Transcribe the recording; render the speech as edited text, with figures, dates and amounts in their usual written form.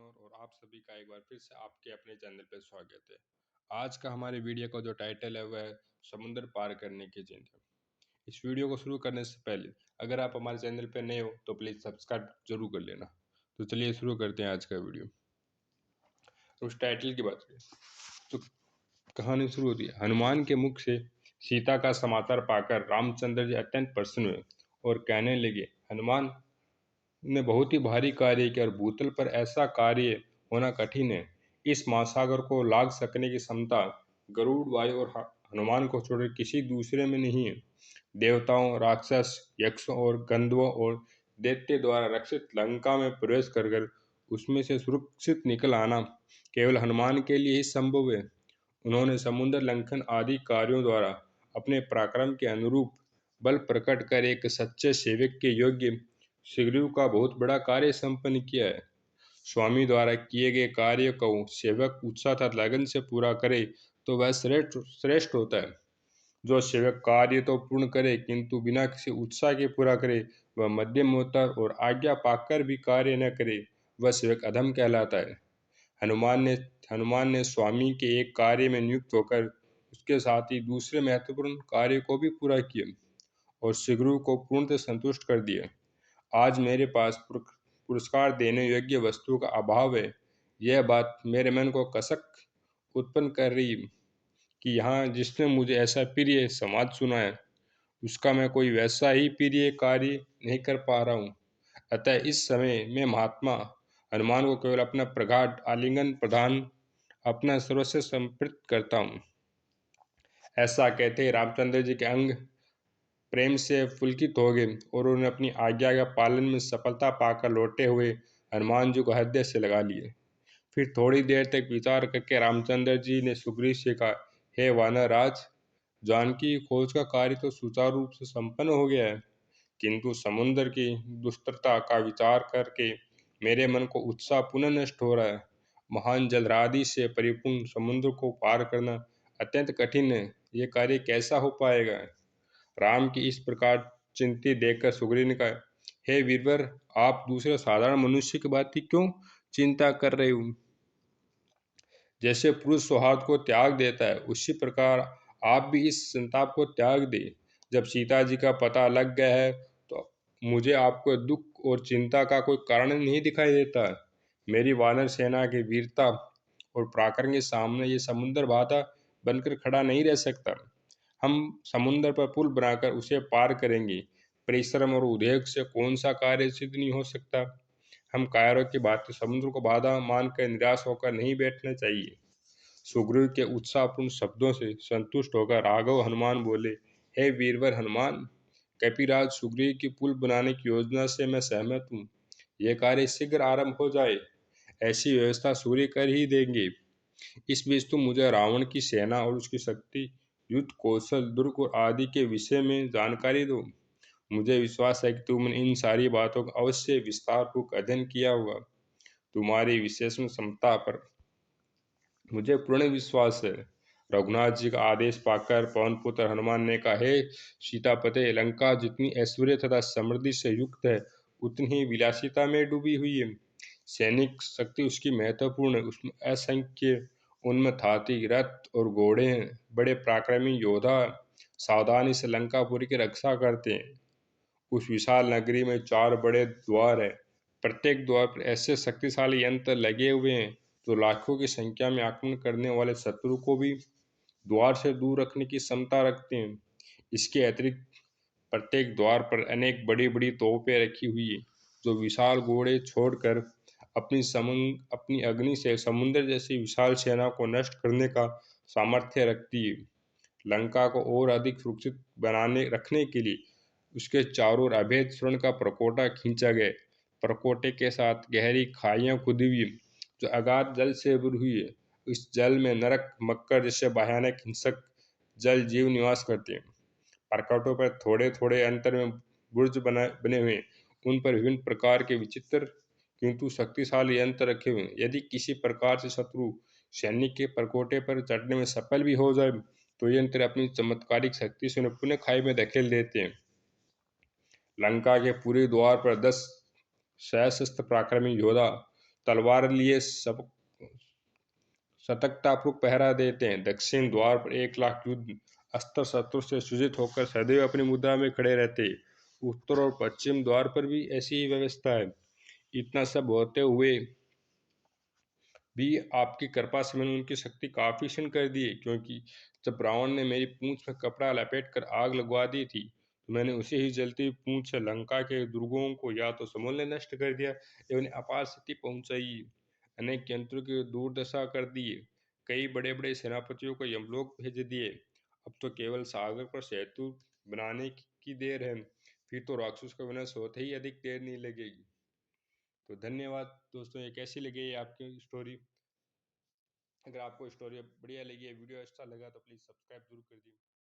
और आप सभी का एक बार फिर से आपके अपने चैनल पे स्वागत है। आज का हमारे वीडियो का जो टाइटल है वह है समुद्र पार करने की जिंद। इस वीडियो को शुरू करने से पहले अगर आप हमारे चैनल पे नए हो तो प्लीज़ सब्सक्राइब जरूर कर लेना। तो चलिए शुरू करते हैं आज का वीडियो। तो उस टाइटल की बात करें तो कहानी शुरू होती है। हनुमान के मुख से सीता का समाचार पाकर रामचंद्र जी अत्यंत प्रसन्न हुए और कहने लगे, हनुमान ने बहुत ही भारी कार्य किया और भूतल पर ऐसा कार्य होना कठिन है। इस महासागर को लांघ सकने की क्षमता गरुड़, वायु और हनुमान को छोड़कर किसी दूसरे में नहीं है। देवताओं, राक्षस, यक्षों और गंधर्वों और दैत्य द्वारा रक्षित लंका में प्रवेश कर उसमें से सुरक्षित निकल आना केवल हनुमान के लिए ही संभव है। उन्होंने समुद्र लंघन आदि कार्यों द्वारा अपने पराक्रम के अनुरूप बल प्रकट कर एक सच्चे सेवक के योग्य सुग्रीव का बहुत बड़ा कार्य संपन्न किया है। स्वामी द्वारा किए गए कार्य को सेवक उत्साह तथा लगन से पूरा करे तो वह श्रेष्ठ श्रेष्ठ होता है। जो सेवक कार्य तो पूर्ण करे किंतु बिना किसी उत्साह के पूरा करे वह मध्यम होता है, और आज्ञा पाकर भी कार्य न करे वह सेवक अधम कहलाता है। हनुमान ने स्वामी के एक कार्य में नियुक्त होकर उसके साथ ही दूसरे महत्वपूर्ण कार्य को भी पूरा किया और सुग्रीव को पूर्णतः संतुष्ट कर दिया। आज मेरे पास पुरस्कार देने योग्य वस्तु का अभाव है। यह बात मेरे मन को कसक उत्पन्न कर रही कि यहाँ जिसने मुझे ऐसा प्रिय समाज सुनाया उसका मैं कोई वैसा ही प्रिय कार्य नहीं कर पा रहा हूँ। अतः इस समय मैं महात्मा हनुमान को केवल अपना प्रगाढ़ आलिंगन प्रदान अपना सर्वस्व समर्पित करता हूँ। ऐसा कहते ही रामचंद्र जी के अंग प्रेम से पुलकित हो गए और उन्होंने अपनी आज्ञा का पालन में सफलता पाकर लौटे हुए हनुमान जी को हृदय से लगा लिए। फिर थोड़ी देर तक विचार करके रामचंद्र जी ने सुग्रीव से कहा, हे वानर राज, जानकी की खोज का कार्य तो सुचारू रूप से संपन्न हो गया है, किंतु समुद्र की दुष्टता का विचार करके मेरे मन को उत्साह पुनः नष्ट हो रहा है। महान जलराशि से परिपूर्ण समुद्र को पार करना अत्यंत कठिन है। ये कार्य कैसा हो पाएगा? राम की इस प्रकार चिंतित देखकर सुग्रीव ने कहा, हे वीरवर, आप दूसरे साधारण मनुष्य की बात की क्यों चिंता कर रहे हो? जैसे पुरुष सौहार्द को त्याग देता है उसी प्रकार आप भी इस संताप को त्याग दे। जब सीता जी का पता लग गया है तो मुझे आपको दुख और चिंता का कोई कारण नहीं दिखाई देता। मेरी वानर सेना की वीरता और पराक्रम के सामने ये समुद्र बाधा बनकर खड़ा नहीं रह सकता। हम समुद्र पर पुल बनाकर उसे पार करेंगे। परिश्रम और उद्योग से कौन सा कार्य सिद्ध नहीं हो सकता। हम कायरों की बात समुद्र को बाधा मानकर निराश होकर नहीं बैठना चाहिए। सुग्रीव के उत्साहपूर्ण शब्दों से संतुष्ट होकर राघव हनुमान बोले, हे वीरवर हनुमान, कपिराज सुग्रीव की पुल बनाने की योजना से मैं सहमत हूँ। यह कार्य शीघ्र आरंभ हो जाए, ऐसी व्यवस्था सूर्य कर ही देंगे। इस बीच तुम मुझे रावण की सेना और उसकी शक्ति, युद्ध कौशल, दुर्ग और आदि के विषय में जानकारी दो। मुझे विश्वास है कि तुमने इन सारी बातों का अवश्य विस्तार पूर्वक अध्ययन किया होगा। तुम्हारी विशेषण क्षमता पर मुझे पूर्ण विश्वास है। रघुनाथ जी का आदेश पाकर पवन पुत्र हनुमान ने कहा, हे सीतापते, लंका जितनी ऐश्वर्य तथा समृद्धि से युक्त है उतनी ही विलासिता में डूबी हुई है। सैनिक शक्ति उसकी महत्वपूर्ण है, उसमें असंख्य उन्मत्त हाथी, रथ और घोड़े हैं। बड़े पराक्रमी योद्धा सावधानी से लंकापुरी की रक्षा करते हैं। उस विशाल नगरी में 4 बड़े द्वार हैं। प्रत्येक द्वार पर ऐसे शक्तिशाली यंत्र लगे हुए हैं जो लाखों की संख्या में आक्रमण करने वाले शत्रु को भी द्वार से दूर रखने की क्षमता रखते हैं। इसके अतिरिक्त प्रत्येक द्वार पर अनेक बड़ी बड़ी तोपें रखी हुई हैं जो विशाल घोड़े छोड़कर अपनी अग्नि से समुद्र जैसी विशाल सेना को नष्ट करने का सामर्थ्य रखती है। लंका को और अधिक सुरक्षित बनाने रखने के लिए उसके चारों ओर अभेद स्वर्ण का प्रकोटा खींचा गया। प्रकोटे के साथ गहरी खाइयां खुदी हुई जो अगाध जल से भरी हुई है। इस जल में नरक, मक्कर जैसे भयानक हिंसक जल जीव निवास करते हैं। प्रकोटों पर थोड़े थोड़े अंतर में बुर्ज बने हुए हैं। उन पर विभिन्न प्रकार के विचित्र किंतु शक्तिशाली यंत्र रखे हुए हैं। यदि किसी प्रकार से शत्रु सैनिक के प्रकोटे पर चढ़ने में सफल भी हो जाए तो यंत्र अपनी चमत्कारिक शक्ति से उन्हें पुनः खाई में धकेल देते हैं। लंका के पूरे द्वार पर 10 सशस्त्र पराक्रमी योद्धा तलवार लिए सब सतर्कतापूर्वक पहरा देते हैं। दक्षिण द्वार पर 1 लाख युद्ध अस्त्र शत्रु से सज्जित होकर सदैव अपनी मुद्रा में खड़े रहते। उत्तर और पश्चिम द्वार पर भी ऐसी ही व्यवस्था है। इतना सब होते हुए भी आपकी कृपा से मैंने उनकी शक्ति काफी क्षीण कर दी है, क्योंकि जब रावण ने मेरी पूंछ में कपड़ा लपेट कर आग लगवा दी थी, तो मैंने उसे ही जलती हुई पूंछ से लंका के दुर्गों को या तो समूल नष्ट कर दिया या उन्हें अपार क्षति पहुंचाई। अनेक यंत्रों की दुर्दशा कर दिए। कई बड़े बड़े सेनापतियों को यमलोक भेज दिए। अब तो केवल सागर पर सेतु बनाने की देर है, फिर तो राक्षस का विनाश होते ही अधिक देर नहीं लगेगी। तो धन्यवाद दोस्तों, ये कैसी लगी ये आपकी स्टोरी? अगर आपको स्टोरी बढ़िया लगी है, वीडियो अच्छा लगा, तो प्लीज़ सब्सक्राइब जरूर कर दीजिए।